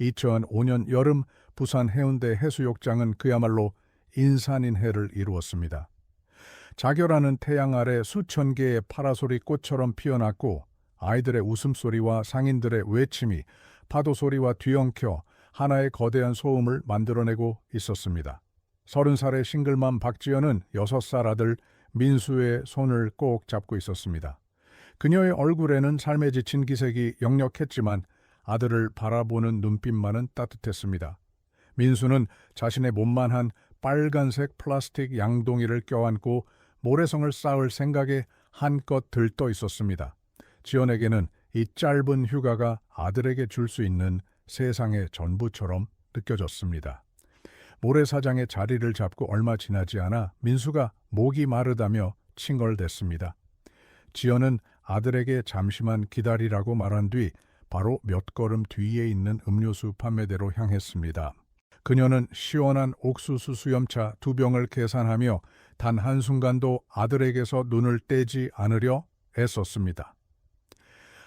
2005년 여름 부산 해운대 해수욕장은 그야말로 인산인해를 이루었습니다. 자결하는 태양 아래 수천 개의 파라솔이 꽃처럼 피어났고 아이들의 웃음소리와 상인들의 외침이 파도 소리와 뒤엉켜 하나의 거대한 소음을 만들어내고 있었습니다. 30살의 싱글맘 박지연은 6살 아들 민수의 손을 꼭 잡고 있었습니다. 그녀의 얼굴에는 삶에 지친 기색이 역력했지만 아들을 바라보는 눈빛만은 따뜻했습니다. 민수는 자신의 몸만 한 빨간색 플라스틱 양동이를 껴안고 모래성을 쌓을 생각에 한껏 들떠 있었습니다. 지연에게는 이 짧은 휴가가 아들에게 줄 수 있는 세상의 전부처럼 느껴졌습니다. 모래사장에 자리를 잡고 얼마 지나지 않아 민수가 목이 마르다며 칭얼댔습니다. 지연은 아들에게 잠시만 기다리라고 말한 뒤 바로 몇 걸음 뒤에 있는 음료수 판매대로 향했습니다. 그녀는 시원한 옥수수 수염차 2병을 계산하며 단 한순간도 아들에게서 눈을 떼지 않으려 애썼습니다.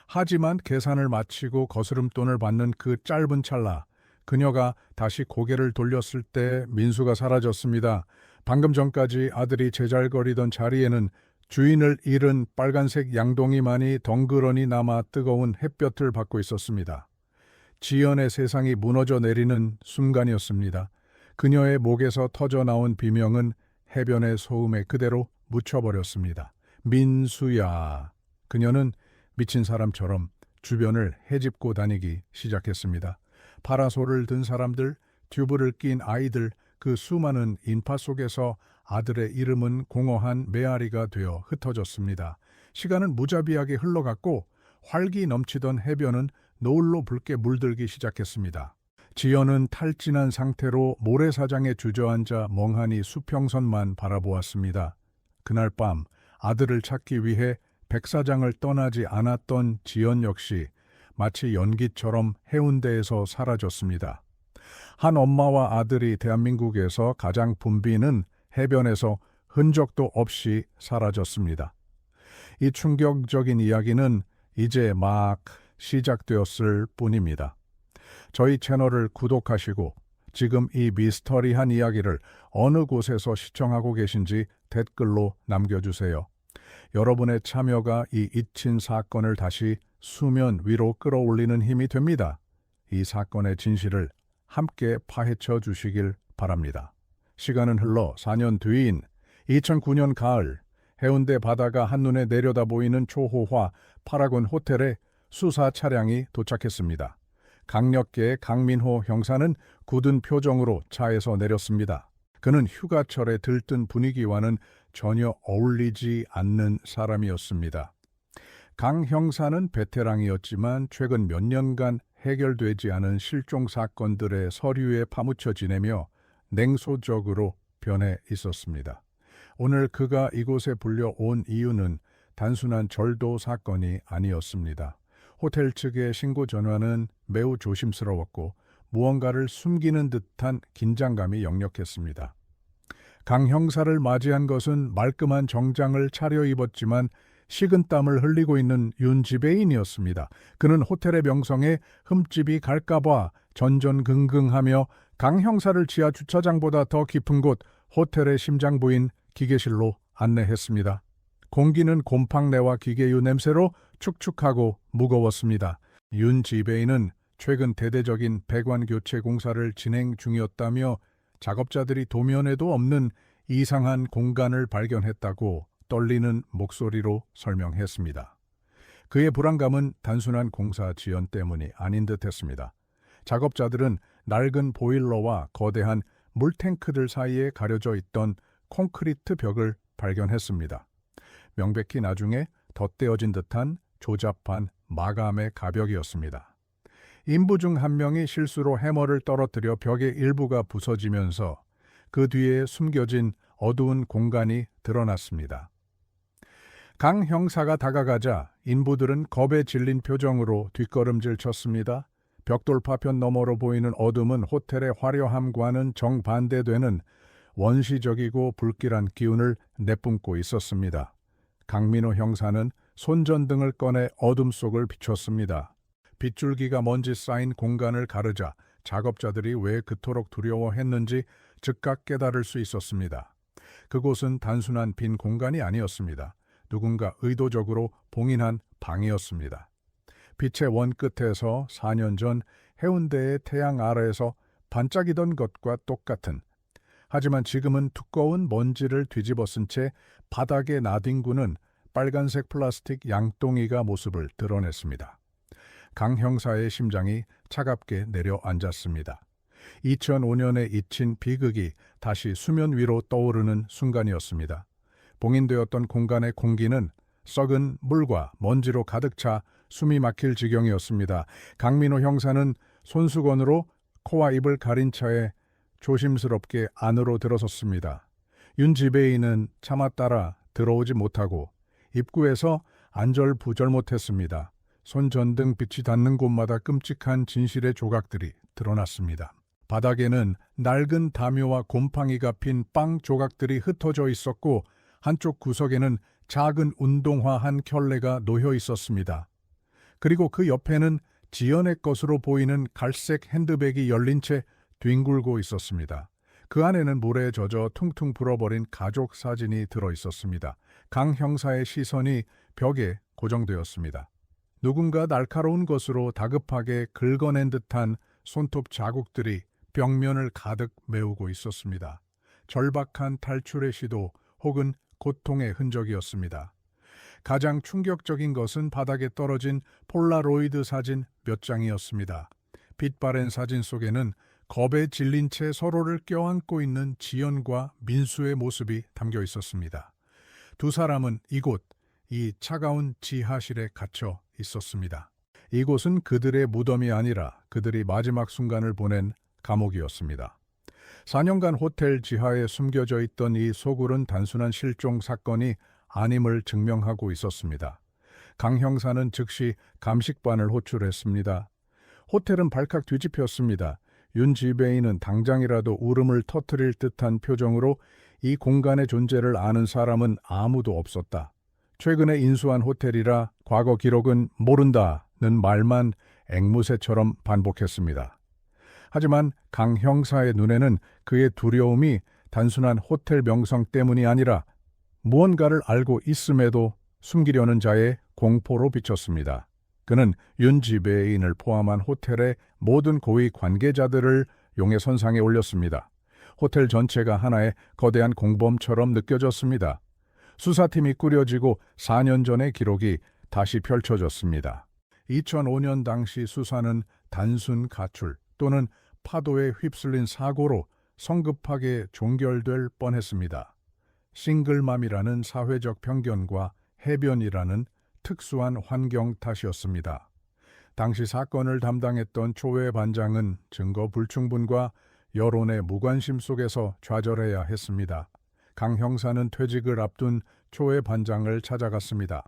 하지만 계산을 마치고 거스름돈을 받는 그 짧은 찰나, 그녀가 다시 고개를 돌렸을 때 민수가 사라졌습니다. 방금 전까지 아들이 제잘거리던 자리에는 주인을 잃은 빨간색 양동이만이 덩그러니 남아 뜨거운 햇볕을 받고 있었습니다. 지연의 세상이 무너져 내리는 순간이었습니다. 그녀의 목에서 터져나온 비명은 해변의 소음에 그대로 묻혀버렸습니다. 민수야. 그녀는 미친 사람처럼 주변을 헤집고 다니기 시작했습니다. 파라솔을 든 사람들, 튜브를 낀 아이들, 그 수많은 인파 속에서 아들의 이름은 공허한 메아리가 되어 흩어졌습니다. 시간은 무자비하게 흘러갔고 활기 넘치던 해변은 노을로 붉게 물들기 시작했습니다. 지연은 탈진한 상태로 모래사장에 주저앉아 멍하니 수평선만 바라보았습니다. 그날 밤 아들을 찾기 위해 백사장을 떠나지 않았던 지연 역시 마치 연기처럼 해운대에서 사라졌습니다. 한 엄마와 아들이 대한민국에서 가장 붐비는 해변에서 흔적도 없이 사라졌습니다. 이 충격적인 이야기는 이제 막 시작되었을 뿐입니다. 저희 채널을 구독하시고 지금 이 미스터리한 이야기를 어느 곳에서 시청하고 계신지 댓글로 남겨주세요. 여러분의 참여가 이 잊힌 사건을 다시 수면 위로 끌어올리는 힘이 됩니다. 이 사건의 진실을 함께 파헤쳐 주시길 바랍니다. 시간은 흘러 4년 뒤인 2009년 가을, 해운대 바다가 한눈에 내려다 보이는 초호화 파라곤 호텔에 수사 차량이 도착했습니다. 강력계의 강민호 형사는 굳은 표정으로 차에서 내렸습니다. 그는 휴가철에 들뜬 분위기와는 전혀 어울리지 않는 사람이었습니다. 강 형사는 베테랑이었지만 최근 몇 년간 해결되지 않은 실종 사건들의 서류에 파묻혀 지내며 냉소적으로 변해 있었습니다. 오늘 그가 이곳에 불려온 이유는 단순한 절도 사건이 아니었습니다. 호텔 측의 신고 전화는 매우 조심스러웠고 무언가를 숨기는 듯한 긴장감이 역력했습니다. 강 형사를 맞이한 것은 말끔한 정장을 차려입었지만 식은땀을 흘리고 있는 윤 지배인이었습니다. 그는 호텔의 명성에 흠집이 갈까봐 전전긍긍하며 강 형사를 지하 주차장보다 더 깊은 곳 호텔의 심장부인 기계실로 안내했습니다. 공기는 곰팡내와 기계유 냄새로 축축하고 무거웠습니다. 윤 지배인은 최근 대대적인 배관 교체 공사를 진행 중이었다며 작업자들이 도면에도 없는 이상한 공간을 발견했다고 떨리는 목소리로 설명했습니다. 그의 불안감은 단순한 공사 지연 때문이 아닌 듯했습니다. 작업자들은 낡은 보일러와 거대한 물탱크들 사이에 가려져 있던 콘크리트 벽을 발견했습니다. 명백히 나중에 덧대어진 듯한 조잡한 마감의 가벽이었습니다. 인부 중 한 명이 실수로 해머를 떨어뜨려 벽의 일부가 부서지면서 그 뒤에 숨겨진 어두운 공간이 드러났습니다. 강 형사가 다가가자 인부들은 겁에 질린 표정으로 뒷걸음질 쳤습니다. 벽돌파편 너머로 보이는 어둠은 호텔의 화려함과는 정반대되는 원시적이고 불길한 기운을 내뿜고 있었습니다. 강민호 형사는 손전등을 꺼내 어둠 속을 비췄습니다. 빗줄기가 먼지 쌓인 공간을 가르자 작업자들이 왜 그토록 두려워했는지 즉각 깨달을 수 있었습니다. 그곳은 단순한 빈 공간이 아니었습니다. 누군가 의도적으로 봉인한 방이었습니다. 빛의 원 끝에서 4년 전 해운대의 태양 아래에서 반짝이던 것과 똑같은, 하지만 지금은 두꺼운 먼지를 뒤집어 쓴 채 바닥에 나뒹구는 빨간색 플라스틱 양동이가 모습을 드러냈습니다. 강 형사의 심장이 차갑게 내려앉았습니다. 2005년에 잊힌 비극이 다시 수면 위로 떠오르는 순간이었습니다. 봉인되었던 공간의 공기는 썩은 물과 먼지로 가득 차 숨이 막힐 지경이었습니다. 강민호 형사는 손수건으로 코와 입을 가린 차에 조심스럽게 안으로 들어섰습니다. 윤 지배인은 차마 따라 들어오지 못하고 입구에서 안절부절 못했습니다. 손전등 빛이 닿는 곳마다 끔찍한 진실의 조각들이 드러났습니다. 바닥에는 낡은 담요와 곰팡이가 핀 빵 조각들이 흩어져 있었고 한쪽 구석에는 작은 운동화한 켤레가 놓여 있었습니다. 그리고 그 옆에는 지연의 것으로 보이는 갈색 핸드백이 열린 채 뒹굴고 있었습니다. 그 안에는 물에 젖어 퉁퉁 불어버린 가족 사진이 들어 있었습니다. 강 형사의 시선이 벽에 고정되었습니다. 누군가 날카로운 것으로 다급하게 긁어낸 듯한 손톱 자국들이 벽면을 가득 메우고 있었습니다. 절박한 탈출의 시도 혹은 고통의 흔적이었습니다. 가장 충격적인 것은 바닥에 떨어진 폴라로이드 사진 몇 장이었습니다. 빛바랜 사진 속에는 겁에 질린 채 서로를 껴안고 있는 지연과 민수의 모습이 담겨 있었습니다. 두 사람은 이곳, 이 차가운 지하실에 갇혀 있었습니다. 이곳은 그들의 무덤이 아니라 그들이 마지막 순간을 보낸 감옥이었습니다. 4년간 호텔 지하에 숨겨져 있던 이 소굴은 단순한 실종 사건이 아님을 증명하고 있었습니다. 강 형사는 즉시 감식반을 호출했습니다. 호텔은 발칵 뒤집혔습니다. 윤 지배인은 당장이라도 울음을 터뜨릴 듯한 표정으로 이 공간의 존재를 아는 사람은 아무도 없었다. 최근에 인수한 호텔이라 과거 기록은 모른다는 말만 앵무새처럼 반복했습니다. 하지만 강 형사의 눈에는 그의 두려움이 단순한 호텔 명성 때문이 아니라 무언가를 알고 있음에도 숨기려는 자의 공포로 비쳤습니다. 그는 윤 지배인을 포함한 호텔의 모든 고위 관계자들을 용의선상에 올렸습니다. 호텔 전체가 하나의 거대한 공범처럼 느껴졌습니다. 수사팀이 꾸려지고 4년 전의 기록이 다시 펼쳐졌습니다. 2005년 당시 수사는 단순 가출 또는 파도에 휩쓸린 사고로 성급하게 종결될 뻔했습니다. 싱글맘이라는 사회적 편견과 해변이라는 특수한 환경 탓이었습니다. 당시 사건을 담당했던 초회 반장은 증거 불충분과 여론의 무관심 속에서 좌절해야 했습니다. 강 형사는 퇴직을 앞둔 초회 반장을 찾아갔습니다.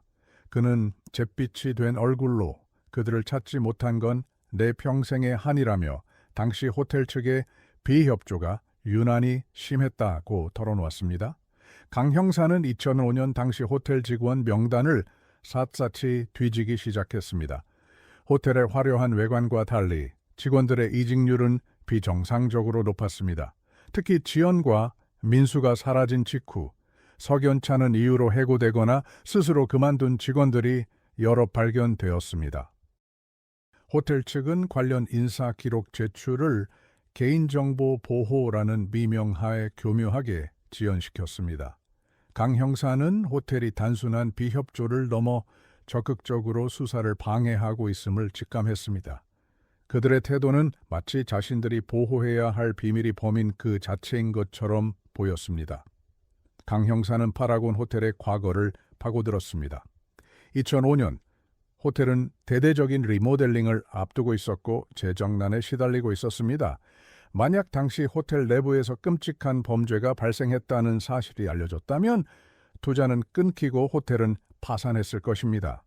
그는 잿빛이 된 얼굴로 그들을 찾지 못한 건 내 평생의 한이라며 당시 호텔 측의 비협조가 유난히 심했다고 털어놓았습니다. 강 형사는 2005년 당시 호텔 직원 명단을 샅샅이 뒤지기 시작했습니다. 호텔의 화려한 외관과 달리 직원들의 이직률은 비정상적으로 높았습니다. 특히 지연과 민수가 사라진 직후 석연찮은 이유로 해고되거나 스스로 그만둔 직원들이 여러 발견되었습니다. 호텔 측은 관련 인사 기록 제출을 개인정보 보호라는 미명하에 교묘하게 지연시켰습니다. 강 형사는 호텔이 단순한 비협조를 넘어 적극적으로 수사를 방해하고 있음을 직감했습니다. 그들의 태도는 마치 자신들이 보호해야 할 비밀이 범인 그 자체인 것처럼 보였습니다. 강 형사는 파라곤 호텔의 과거를 파고들었습니다. 2005년 호텔은 대대적인 리모델링을 앞두고 있었고 재정난에 시달리고 있었습니다. 만약 당시 호텔 내부에서 끔찍한 범죄가 발생했다는 사실이 알려졌다면 투자는 끊기고 호텔은 파산했을 것입니다.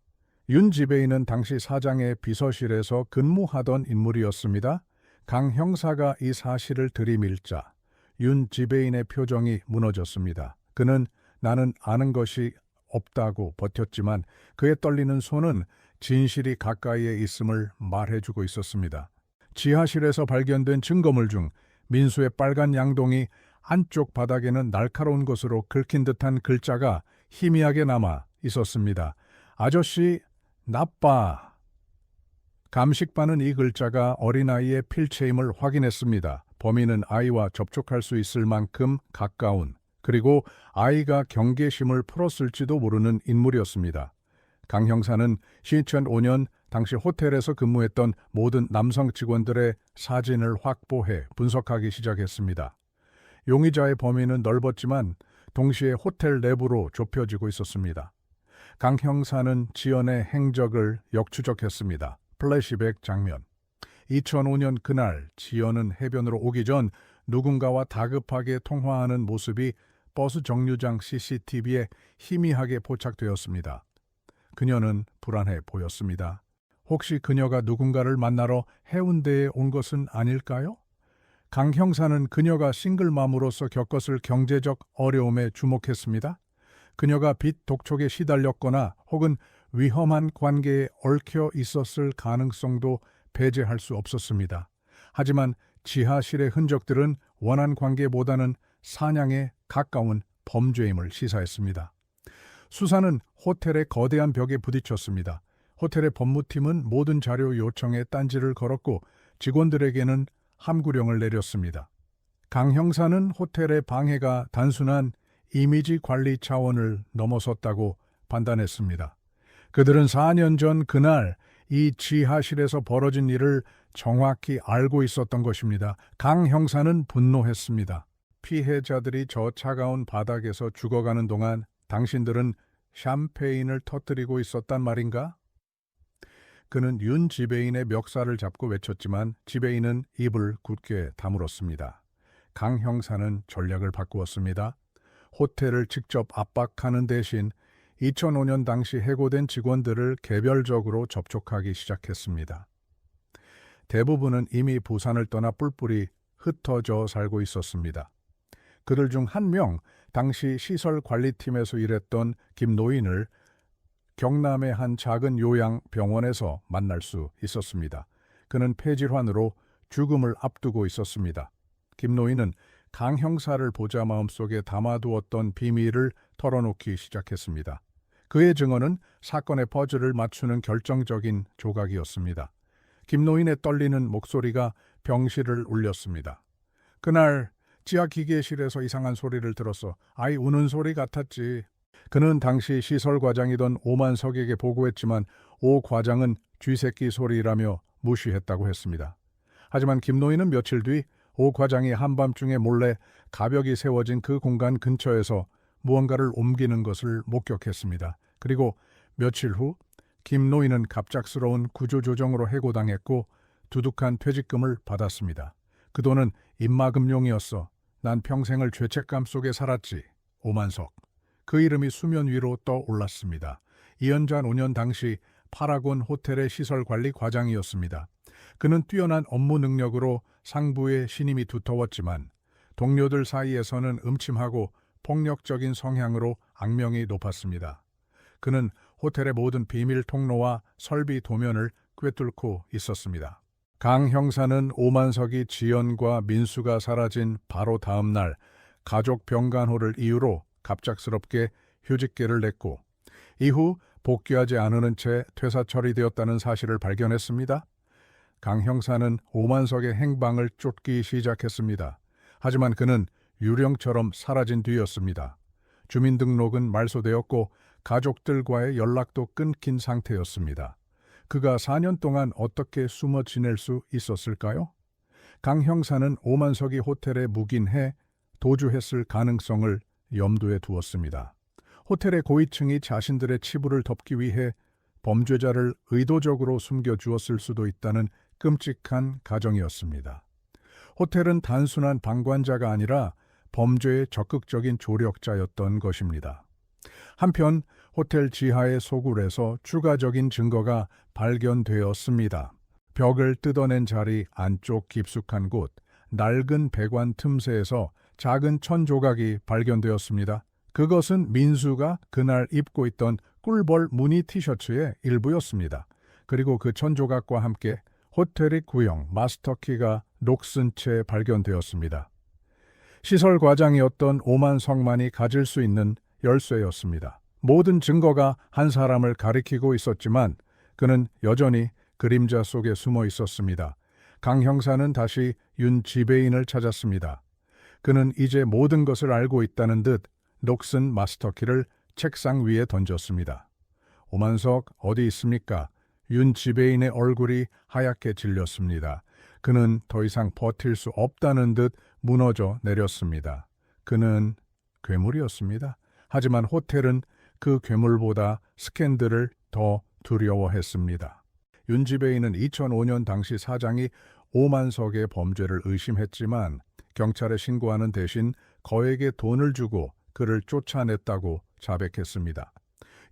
윤 지배인은 당시 사장의 비서실에서 근무하던 인물이었습니다. 강 형사가 이 사실을 들이밀자 윤 지배인의 표정이 무너졌습니다. 그는 나는 아는 것이 없다고 버텼지만 그의 떨리는 손은 진실이 가까이에 있음을 말해주고 있었습니다. 지하실에서 발견된 증거물 중 민수의 빨간 양동이 안쪽 바닥에는 날카로운 것으로 긁힌 듯한 글자가 희미하게 남아 있었습니다. 아저씨, 나빠. 감식반은 이 글자가 어린아이의 필체임을 확인했습니다. 범인은 아이와 접촉할 수 있을 만큼 가까운, 그리고 아이가 경계심을 풀었을지도 모르는 인물이었습니다. 강 형사는 2005년 당시 호텔에서 근무했던 모든 남성 직원들의 사진을 확보해 분석하기 시작했습니다. 용의자의 범위는 넓었지만 동시에 호텔 내부로 좁혀지고 있었습니다. 강 형사는 지연의 행적을 역추적했습니다. 플래시백 장면. 2005년 그날 지연은 해변으로 오기 전 누군가와 다급하게 통화하는 모습이 버스 정류장 CCTV에 희미하게 포착되었습니다. 그녀는 불안해 보였습니다. 혹시 그녀가 누군가를 만나러 해운대에 온 것은 아닐까요? 강 형사는 그녀가 싱글맘으로서 겪었을 경제적 어려움에 주목했습니다. 그녀가 빚 독촉에 시달렸거나 혹은 위험한 관계에 얽혀 있었을 가능성도 배제할 수 없었습니다. 하지만 지하실의 흔적들은 원한 관계보다는 사냥에 가까운 범죄임을 시사했습니다. 수사는 호텔의 거대한 벽에 부딪혔습니다. 호텔의 법무팀은 모든 자료 요청에 딴지를 걸었고 직원들에게는 함구령을 내렸습니다. 강 형사는 호텔의 방해가 단순한 이미지 관리 차원을 넘어섰다고 판단했습니다. 그들은 4년 전 그날 이 지하실에서 벌어진 일을 정확히 알고 있었던 것입니다. 강 형사는 분노했습니다. 피해자들이 저 차가운 바닥에서 죽어가는 동안 당신들은 샴페인을 터뜨리고 있었단 말인가? 그는 윤 지배인의 멱살을 잡고 외쳤지만 지배인은 입을 굳게 다물었습니다. 강 형사는 전략을 바꾸었습니다. 호텔을 직접 압박하는 대신 2005년 당시 해고된 직원들을 개별적으로 접촉하기 시작했습니다. 대부분은 이미 부산을 떠나 뿔뿔이 흩어져 살고 있었습니다. 그들 중 한 명, 당시 시설관리팀에서 일했던 김노인을 경남의 한 작은 요양병원에서 만날 수 있었습니다. 그는 폐질환으로 죽음을 앞두고 있었습니다. 김노인은 강 형사를 보자 마음속에 담아두었던 비밀을 털어놓기 시작했습니다. 그의 증언은 사건의 퍼즐을 맞추는 결정적인 조각이었습니다. 김노인의 떨리는 목소리가 병실을 울렸습니다. 그날 지하 기계실에서 이상한 소리를 들었어. 아이 우는 소리 같았지. 그는 당시 시설 과장이던 오만석에게 보고했지만 오 과장은 쥐새끼 소리라며 무시했다고 했습니다. 하지만 김노인은 며칠 뒤 오 과장이 한밤중에 몰래 가벽이 세워진 그 공간 근처에서 무언가를 옮기는 것을 목격했습니다. 그리고 며칠 후 김노인은 갑작스러운 구조조정으로 해고당했고 두둑한 퇴직금을 받았습니다. 그 돈은 입마금용이었어. 난 평생을 죄책감 속에 살았지. 오만석. 그 이름이 수면 위로 떠올랐습니다. 이연전 5년 당시 파라곤 호텔의 시설관리 과장이었습니다. 그는 뛰어난 업무 능력으로 상부의 신임이 두터웠지만 동료들 사이에서는 음침하고 폭력적인 성향으로 악명이 높았습니다. 그는 호텔의 모든 비밀 통로와 설비 도면을 꿰뚫고 있었습니다. 강 형사는 오만석이 지연과 민수가 사라진 바로 다음 날 가족 병간호를 이유로 갑작스럽게 휴직계를 냈고 이후 복귀하지 않은 채 퇴사 처리되었다는 사실을 발견했습니다. 강 형사는 오만석의 행방을 쫓기 시작했습니다. 하지만 그는 유령처럼 사라진 뒤였습니다. 주민등록은 말소되었고 가족들과의 연락도 끊긴 상태였습니다. 그가 4년 동안 어떻게 숨어 지낼 수 있었을까요? 강 형사는 오만석이 호텔에 묵인해 도주했을 가능성을 염두에 두었습니다. 호텔의 고위층이 자신들의 치부를 덮기 위해 범죄자를 의도적으로 숨겨주었을 수도 있다는 끔찍한 가정이었습니다. 호텔은 단순한 방관자가 아니라 범죄의 적극적인 조력자였던 것입니다. 한편 호텔 지하의 소굴에서 추가적인 증거가 발견되었습니다. 벽을 뜯어낸 자리 안쪽 깊숙한 곳, 낡은 배관 틈새에서 작은 천 조각이 발견되었습니다. 그것은 민수가 그날 입고 있던 꿀벌 무늬 티셔츠의 일부였습니다. 그리고 그 천조각과 함께 호텔의 구형 마스터키가 녹슨 채 발견되었습니다. 시설 과장이었던 오만석만이 가질 수 있는 열쇠였습니다. 모든 증거가 한 사람을 가리키고 있었지만 그는 여전히 그림자 속에 숨어 있었습니다. 강 형사는 다시 윤 지배인을 찾았습니다. 그는 이제 모든 것을 알고 있다는 듯 녹슨 마스터키를 책상 위에 던졌습니다. 오만석 어디 있습니까? 윤 지배인의 얼굴이 하얗게 질렸습니다. 그는 더 이상 버틸 수 없다는 듯 무너져 내렸습니다. 그는 괴물이었습니다. 하지만 호텔은 그 괴물보다 스캔들을 더 두려워했습니다. 윤 지배인은 2005년 당시 사장이 오만석의 범죄를 의심했지만 경찰에 신고하는 대신 거액의 돈을 주고 그를 쫓아냈다고 자백했습니다.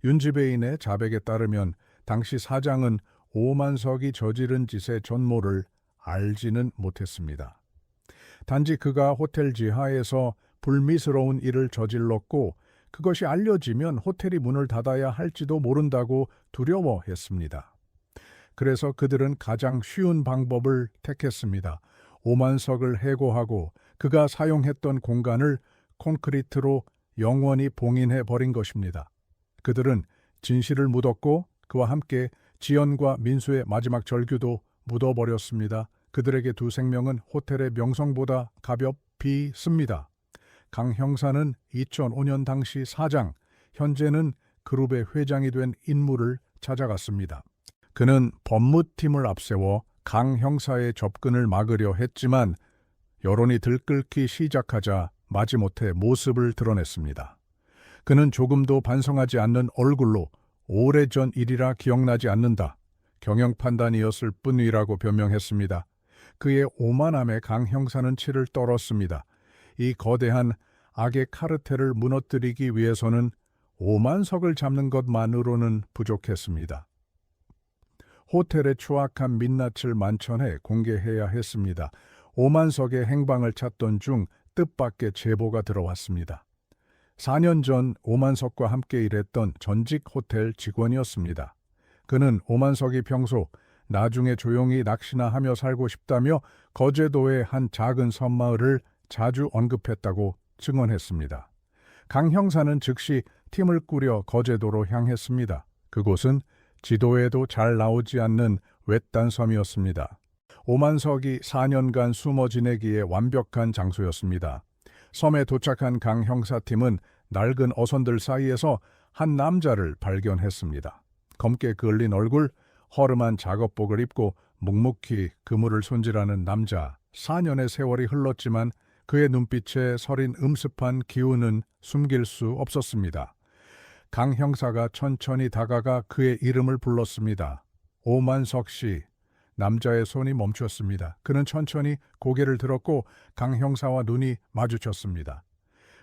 윤 지배인의 자백에 따르면 당시 사장은 오만석이 저지른 짓의 전모를 알지는 못했습니다. 단지 그가 호텔 지하에서 불미스러운 일을 저질렀고 그것이 알려지면 호텔이 문을 닫아야 할지도 모른다고 두려워했습니다. 그래서 그들은 가장 쉬운 방법을 택했습니다. 오만석을 해고하고 그가 사용했던 공간을 콘크리트로 영원히 봉인해 버린 것입니다. 그들은 진실을 묻었고 그와 함께 지연과 민수의 마지막 절규도 묻어버렸습니다. 그들에게 두 생명은 호텔의 명성보다 가볍이 씁니다. 강 형사는 2005년 당시 사장, 현재는 그룹의 회장이 된 인물을 찾아갔습니다. 그는 법무팀을 앞세워 강 형사의 접근을 막으려 했지만 여론이 들끓기 시작하자 마지못해 모습을 드러냈습니다. 그는 조금도 반성하지 않는 얼굴로 오래전 일이라 기억나지 않는다. 경영 판단이었을 뿐이라고 변명했습니다. 그의 오만함에 강 형사는 치를 떨었습니다. 이 거대한 악의 카르텔을 무너뜨리기 위해서는 오만석을 잡는 것만으로는 부족했습니다. 호텔의 추악한 민낯을 만천해 공개해야 했습니다. 오만석의 행방을 찾던 중 뜻밖의 제보가 들어왔습니다. 4년 전 오만석과 함께 일했던 전직 호텔 직원이었습니다. 그는 오만석이 평소 나중에 조용히 낚시나 하며 살고 싶다며 거제도의 한 작은 섬마을을 자주 언급했다고 증언했습니다. 강 형사는 즉시 팀을 꾸려 거제도로 향했습니다. 그곳은 지도에도 잘 나오지 않는 외딴 섬이었습니다. 오만석이 4년간 숨어 지내기에 완벽한 장소였습니다. 섬에 도착한 강 형사팀은 낡은 어선들 사이에서 한 남자를 발견했습니다. 검게 그을린 얼굴, 허름한 작업복을 입고 묵묵히 그물을 손질하는 남자. 4년의 세월이 흘렀지만 그의 눈빛에 서린 음습한 기운은 숨길 수 없었습니다. 강 형사가 천천히 다가가 그의 이름을 불렀습니다. 오만석 씨. 남자의 손이 멈췄습니다. 그는 천천히 고개를 들었고 강 형사와 눈이 마주쳤습니다.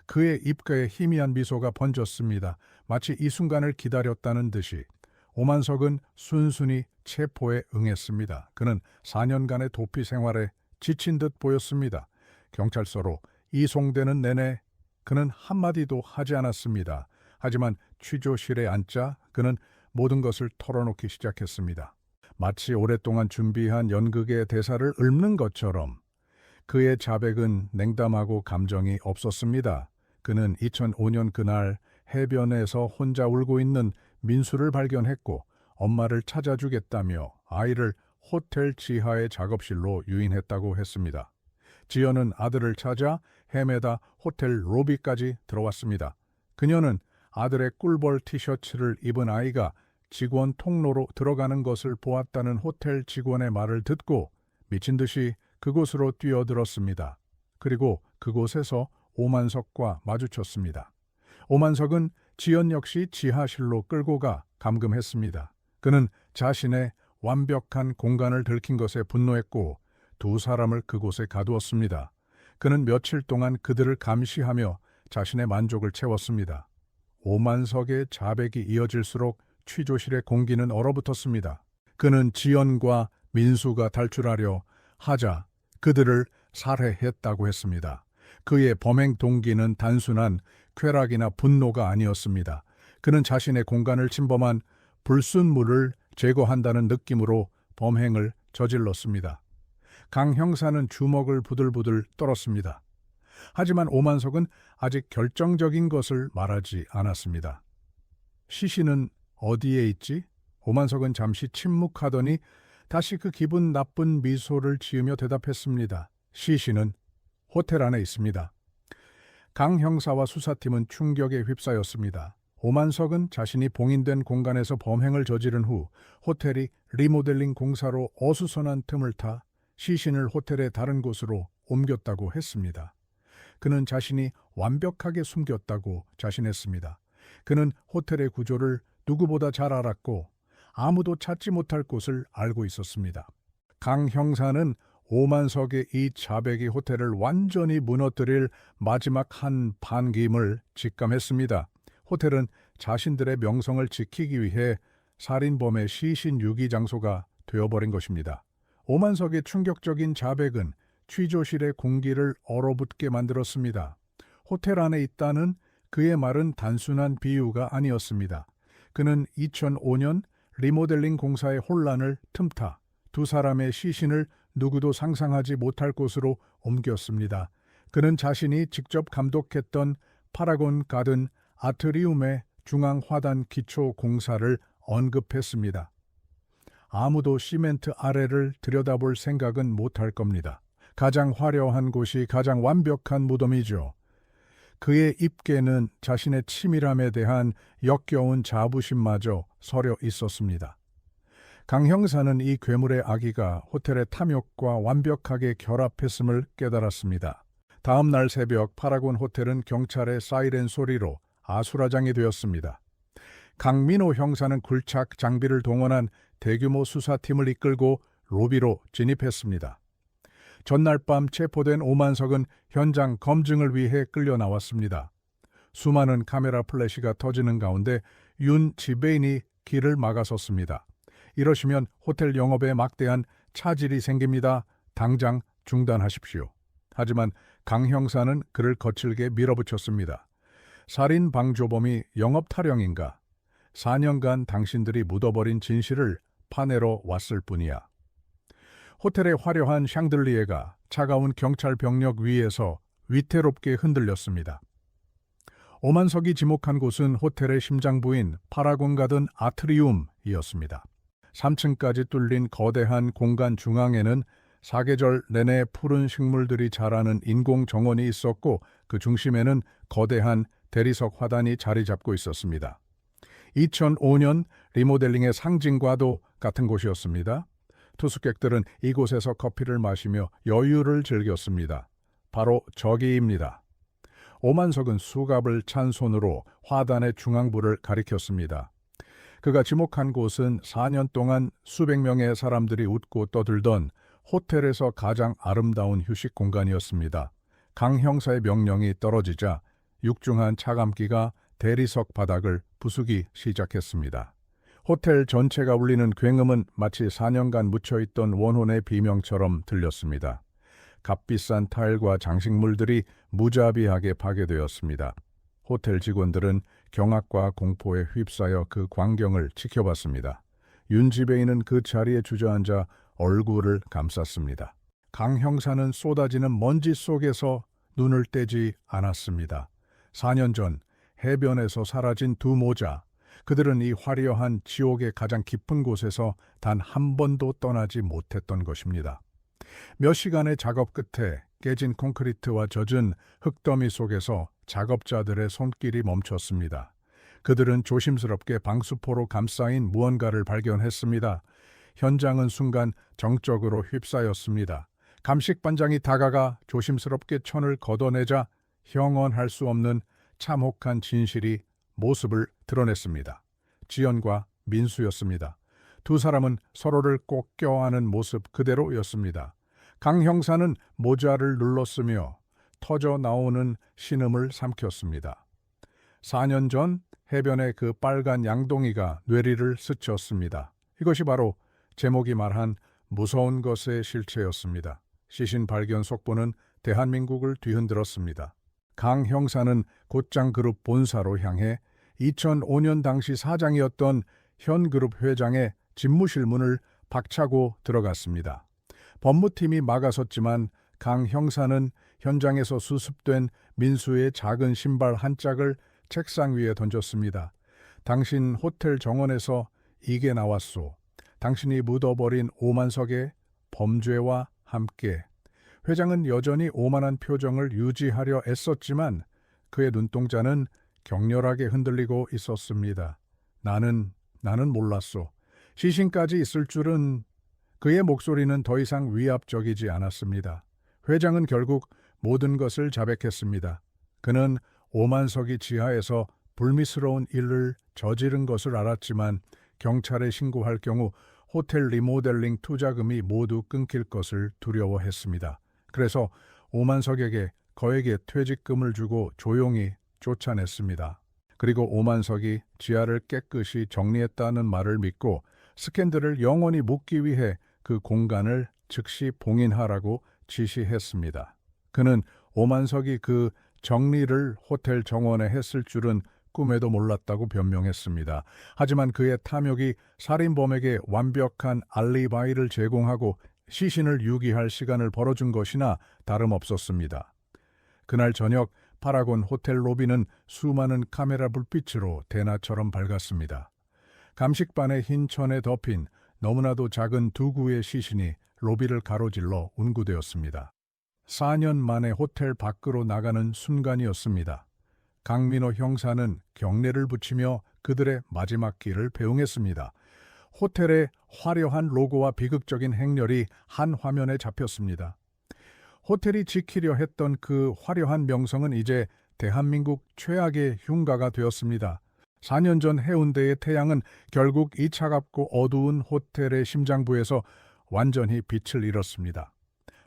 그의 입가에 희미한 미소가 번졌습니다. 마치 이 순간을 기다렸다는 듯이. 오만석은 순순히 체포에 응했습니다. 그는 4년간의 도피 생활에 지친 듯 보였습니다. 경찰서로 이송되는 내내 그는 한마디도 하지 않았습니다. 하지만 취조실에 앉자 그는 모든 것을 털어놓기 시작했습니다. 마치 오랫동안 준비한 연극의 대사를 읊는 것처럼 그의 자백은 냉담하고 감정이 없었습니다. 그는 2005년 그날 해변에서 혼자 울고 있는 민수를 발견했고 엄마를 찾아주겠다며 아이를 호텔 지하의 작업실로 유인했다고 했습니다. 지연은 아들을 찾아 헤매다 호텔 로비까지 들어왔습니다. 그녀는 아들의 꿀벌 티셔츠를 입은 아이가 직원 통로로 들어가는 것을 보았다는 호텔 직원의 말을 듣고 미친 듯이 그곳으로 뛰어들었습니다. 그리고 그곳에서 오만석과 마주쳤습니다. 오만석은 지연 역시 지하실로 끌고 가 감금했습니다. 그는 자신의 완벽한 공간을 들킨 것에 분노했고 두 사람을 그곳에 가두었습니다. 그는 며칠 동안 그들을 감시하며 자신의 만족을 채웠습니다. 오만석의 자백이 이어질수록 취조실의 공기는 얼어붙었습니다. 그는 지연과 민수가 탈출하려 하자 그들을 살해했다고 했습니다. 그의 범행 동기는 단순한 쾌락이나 분노가 아니었습니다. 그는 자신의 공간을 침범한 불순물을 제거한다는 느낌으로 범행을 저질렀습니다. 강 형사는 주먹을 부들부들 떨었습니다. 하지만 오만석은 아직 결정적인 것을 말하지 않았습니다. 시신은 어디에 있지? 오만석은 잠시 침묵하더니 다시 그 기분 나쁜 미소를 지으며 대답했습니다. 시신은 호텔 안에 있습니다. 강 형사와 수사팀은 충격에 휩싸였습니다. 오만석은 자신이 봉인된 공간에서 범행을 저지른 후 호텔이 리모델링 공사로 어수선한 틈을 타 시신을 호텔의 다른 곳으로 옮겼다고 했습니다. 그는 자신이 완벽하게 숨겼다고 자신했습니다. 그는 호텔의 구조를 누구보다 잘 알았고 아무도 찾지 못할 곳을 알고 있었습니다. 강 형사는 오만석의 이 자백이 호텔을 완전히 무너뜨릴 마지막 한 반기임을 직감했습니다. 호텔은 자신들의 명성을 지키기 위해 살인범의 시신 유기 장소가 되어버린 것입니다. 오만석의 충격적인 자백은 취조실의 공기를 얼어붙게 만들었습니다. 호텔 안에 있다는 그의 말은 단순한 비유가 아니었습니다. 그는 2005년 리모델링 공사의 혼란을 틈타 두 사람의 시신을 누구도 상상하지 못할 곳으로 옮겼습니다. 그는 자신이 직접 감독했던 파라곤 가든 아트리움의 중앙 화단 기초 공사를 언급했습니다. 아무도 시멘트 아래를 들여다볼 생각은 못할 겁니다. 가장 화려한 곳이 가장 완벽한 무덤이죠. 그의 입계는 자신의 치밀함에 대한 역겨운 자부심마저 서려 있었습니다. 강 형사는 이 괴물의 아기가 호텔의 탐욕과 완벽하게 결합했음을 깨달았습니다. 다음 날 새벽 파라곤 호텔은 경찰의 사이렌 소리로 아수라장이 되었습니다. 강민호 형사는 굴착 장비를 동원한 대규모 수사팀을 이끌고 로비로 진입했습니다. 전날 밤 체포된 오만석은 현장 검증을 위해 끌려 나왔습니다. 수많은 카메라 플래시가 터지는 가운데 윤 지배인이 길을 막아섰습니다. 이러시면 호텔 영업에 막대한 차질이 생깁니다. 당장 중단하십시오. 하지만 강 형사는 그를 거칠게 밀어붙였습니다. 살인 방조범이 영업 탈영인가? 4년간 당신들이 묻어버린 진실을 파내러 왔을 뿐이야. 호텔의 화려한 샹들리에가 차가운 경찰 병력 위에서 위태롭게 흔들렸습니다. 오만석이 지목한 곳은 호텔의 심장부인 파라곤 가든 아트리움이었습니다. 3층까지 뚫린 거대한 공간 중앙에는 사계절 내내 푸른 식물들이 자라는 인공 정원이 있었고 그 중심에는 거대한 대리석 화단이 자리 잡고 있었습니다. 2005년 리모델링의 상징과도 같은 곳이었습니다. 투숙객들은 이곳에서 커피를 마시며 여유를 즐겼습니다. 바로 저기입니다. 오만석은 수갑을 찬 손으로 화단의 중앙부를 가리켰습니다. 그가 지목한 곳은 4년 동안 수백 명의 사람들이 웃고 떠들던 호텔에서 가장 아름다운 휴식 공간이었습니다. 강 형사의 명령이 떨어지자 육중한 차감기가 대리석 바닥을 부수기 시작했습니다. 호텔 전체가 울리는 굉음은 마치 4년간 묻혀있던 원혼의 비명처럼 들렸습니다. 값비싼 타일과 장식물들이 무자비하게 파괴되었습니다. 호텔 직원들은 경악과 공포에 휩싸여 그 광경을 지켜봤습니다. 윤 지배인은 그 자리에 주저앉아 얼굴을 감쌌습니다. 강 형사는 쏟아지는 먼지 속에서 눈을 떼지 않았습니다. 4년 전 해변에서 사라진 두 모자, 그들은 이 화려한 지옥의 가장 깊은 곳에서 단 한 번도 떠나지 못했던 것입니다. 몇 시간의 작업 끝에 깨진 콘크리트와 젖은 흙더미 속에서 작업자들의 손길이 멈췄습니다. 그들은 조심스럽게 방수포로 감싸인 무언가를 발견했습니다. 현장은 순간 정적으로 휩싸였습니다. 감식반장이 다가가 조심스럽게 천을 걷어내자 형언할 수 없는 참혹한 진실이 모습을 드러냈습니다. 지연과 민수였습니다. 두 사람은 서로를 꼭 껴안은 모습 그대로였습니다. 강 형사는 모자를 눌렀으며 터져 나오는 신음을 삼켰습니다. 4년 전 해변의 그 빨간 양동이가 뇌리를 스쳤습니다. 이것이 바로 제목이 말한 무서운 것의 실체였습니다. 시신 발견 속보는 대한민국을 뒤흔들었습니다. 강 형사는 곧장그룹 본사로 향해 2005년 당시 사장이었던 현그룹 회장의 집무실 문을 박차고 들어갔습니다. 법무팀이 막아섰지만 강 형사는 현장에서 수습된 민수의 작은 신발 한 짝을 책상 위에 던졌습니다. 당신 호텔 정원에서 이게 나왔소. 당신이 묻어버린 오만석의 범죄와 함께. 회장은 여전히 오만한 표정을 유지하려 애썼지만 그의 눈동자는 격렬하게 흔들리고 있었습니다. 나는 몰랐소. 시신까지 있을 줄은. 그의 목소리는 더 이상 위압적이지 않았습니다. 회장은 결국 모든 것을 자백했습니다. 그는 오만석이 지하에서 불미스러운 일을 저지른 것을 알았지만 경찰에 신고할 경우 호텔 리모델링 투자금이 모두 끊길 것을 두려워했습니다. 그래서 오만석에게 거액의 퇴직금을 주고 조용히 쫓아냈습니다. 그리고 오만석이 지하를 깨끗이 정리했다는 말을 믿고 스캔들을 영원히 묻기 위해 그 공간을 즉시 봉인하라고 지시했습니다. 그는 오만석이 그 정리를 호텔 정원에 했을 줄은 꿈에도 몰랐다고 변명했습니다. 하지만 그의 탐욕이 살인범에게 완벽한 알리바이를 제공하고 시신을 유기할 시간을 벌어준 것이나 다름없었습니다. 그날 저녁 파라곤 호텔 로비는 수많은 카메라 불빛으로 대낮처럼 밝았습니다. 감식반의 흰 천에 덮인 너무나도 작은 두 구의 시신이 로비를 가로질러 운구되었습니다. 4년 만에 호텔 밖으로 나가는 순간이었습니다. 강민호 형사는 경례를 붙이며 그들의 마지막 길을 배웅했습니다. 호텔의 화려한 로고와 비극적인 행렬이 한 화면에 잡혔습니다. 호텔이 지키려 했던 그 화려한 명성은 이제 대한민국 최악의 흉가가 되었습니다. 4년 전 해운대의 태양은 결국 이 차갑고 어두운 호텔의 심장부에서 완전히 빛을 잃었습니다.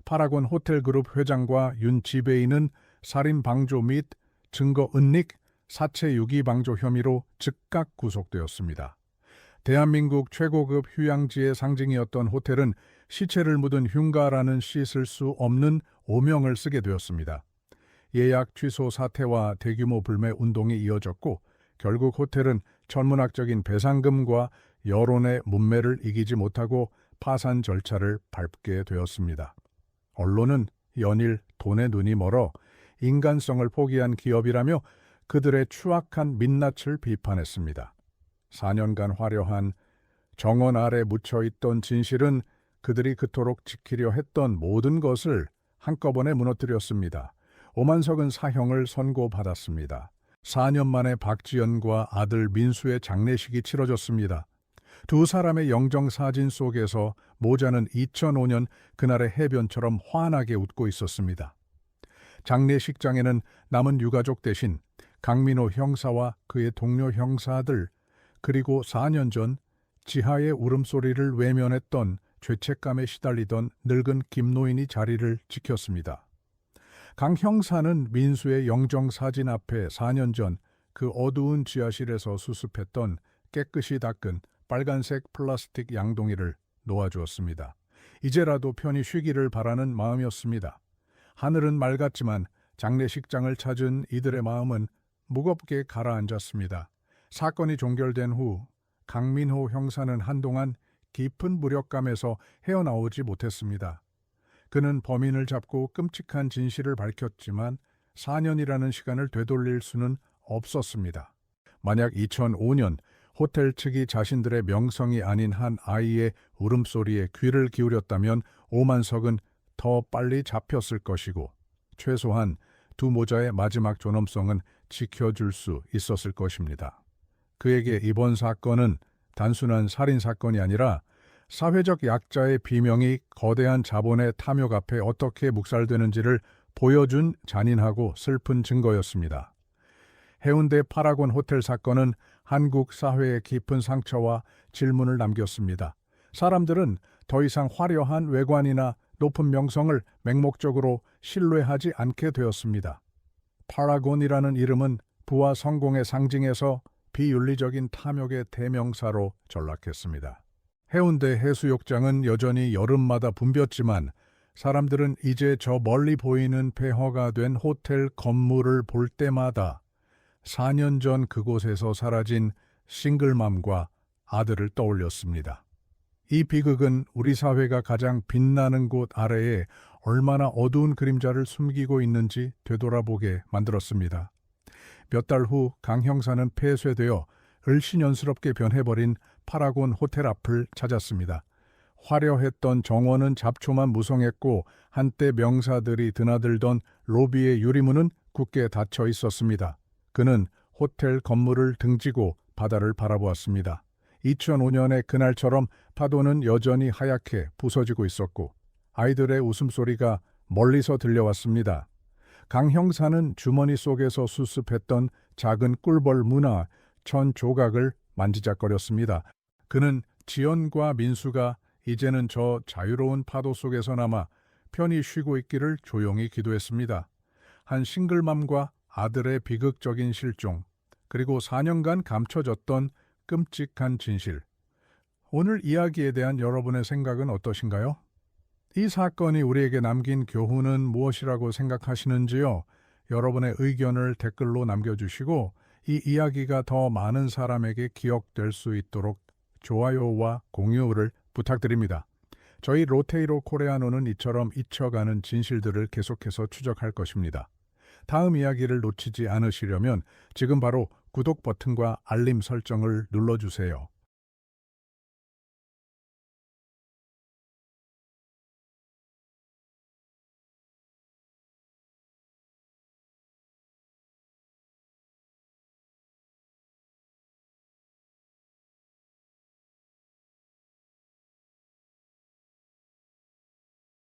파라곤 호텔그룹 회장과 윤 지배인은 살인 방조 및 증거 은닉, 사체 유기 방조 혐의로 즉각 구속되었습니다. 대한민국 최고급 휴양지의 상징이었던 호텔은 시체를 묻은 흉가라는 씻을 수 없는 오명을 쓰게 되었습니다. 예약 취소 사태와 대규모 불매 운동이 이어졌고 결국 호텔은 천문학적인 배상금과 여론의 문매를 이기지 못하고 파산 절차를 밟게 되었습니다. 언론은 연일 돈에 눈이 멀어 인간성을 포기한 기업이라며 그들의 추악한 민낯을 비판했습니다. 4년간 화려한 정원 아래 묻혀있던 진실은 그들이 그토록 지키려 했던 모든 것을 한꺼번에 무너뜨렸습니다. 오만석은 사형을 선고받았습니다. 4년 만에 박지연과 아들 민수의 장례식이 치러졌습니다. 두 사람의 영정사진 속에서 모자는 2005년 그날의 해변처럼 환하게 웃고 있었습니다. 장례식장에는 남은 유가족 대신 강민호 형사와 그의 동료 형사들 그리고 4년 전 지하의 울음소리를 외면했던 죄책감에 시달리던 늙은 김노인이 자리를 지켰습니다. 강 형사는 민수의 영정사진 앞에 4년 전 그 어두운 지하실에서 수습했던 깨끗이 닦은 빨간색 플라스틱 양동이를 놓아주었습니다. 이제라도 편히 쉬기를 바라는 마음이었습니다. 하늘은 맑았지만 장례식장을 찾은 이들의 마음은 무겁게 가라앉았습니다. 사건이 종결된 후 강민호 형사는 한동안 깊은 무력감에서 헤어나오지 못했습니다. 그는 범인을 잡고 끔찍한 진실을 밝혔지만 4년이라는 시간을 되돌릴 수는 없었습니다. 만약 2005년 호텔 측이 자신들의 명성이 아닌 한 아이의 울음소리에 귀를 기울였다면 오만석은 더 빨리 잡혔을 것이고 최소한 두 모자의 마지막 존엄성은 지켜줄 수 있었을 것입니다. 그에게 이번 사건은 단순한 살인사건이 아니라 사회적 약자의 비명이 거대한 자본의 탐욕 앞에 어떻게 묵살되는지를 보여준 잔인하고 슬픈 증거였습니다. 해운대 파라곤 호텔 사건은 한국 사회에 깊은 상처와 질문을 남겼습니다. 사람들은 더 이상 화려한 외관이나 높은 명성을 맹목적으로 신뢰하지 않게 되었습니다. 파라곤이라는 이름은 부와 성공의 상징에서 비윤리적인 탐욕의 대명사로 전락했습니다. 해운대 해수욕장은 여전히 여름마다 붐볐지만 사람들은 이제 저 멀리 보이는 폐허가 된 호텔 건물을 볼 때마다 4년 전 그곳에서 사라진 싱글맘과 아들을 떠올렸습니다. 이 비극은 우리 사회가 가장 빛나는 곳 아래에 얼마나 어두운 그림자를 숨기고 있는지 되돌아보게 만들었습니다. 몇 달 후 강 형사는 폐쇄되어 을씨년스럽게 변해버린 파라곤 호텔 앞을 찾았습니다. 화려했던 정원은 잡초만 무성했고 한때 명사들이 드나들던 로비의 유리문은 굳게 닫혀 있었습니다. 그는 호텔 건물을 등지고 바다를 바라보았습니다. 2005년의 그날처럼 파도는 여전히 하얗게 부서지고 있었고 아이들의 웃음소리가 멀리서 들려왔습니다. 강 형사는 주머니 속에서 수습했던 작은 꿀벌 무나 1000조각을 만지작거렸습니다. 그는 지연과 민수가 이제는 저 자유로운 파도 속에서나마 편히 쉬고 있기를 조용히 기도했습니다. 한 싱글맘과 아들의 비극적인 실종, 그리고 4년간 감춰졌던 끔찍한 진실. 오늘 이야기에 대한 여러분의 생각은 어떠신가요? 이 사건이 우리에게 남긴 교훈은 무엇이라고 생각하시는지요? 여러분의 의견을 댓글로 남겨주시고 이 이야기가 더 많은 사람에게 기억될 수 있도록 좋아요와 공유를 부탁드립니다. 저희 로테이로 코레아노는 이처럼 잊혀가는 진실들을 계속해서 추적할 것입니다. 다음 이야기를 놓치지 않으시려면 지금 바로 구독 버튼과 알림 설정을 눌러주세요.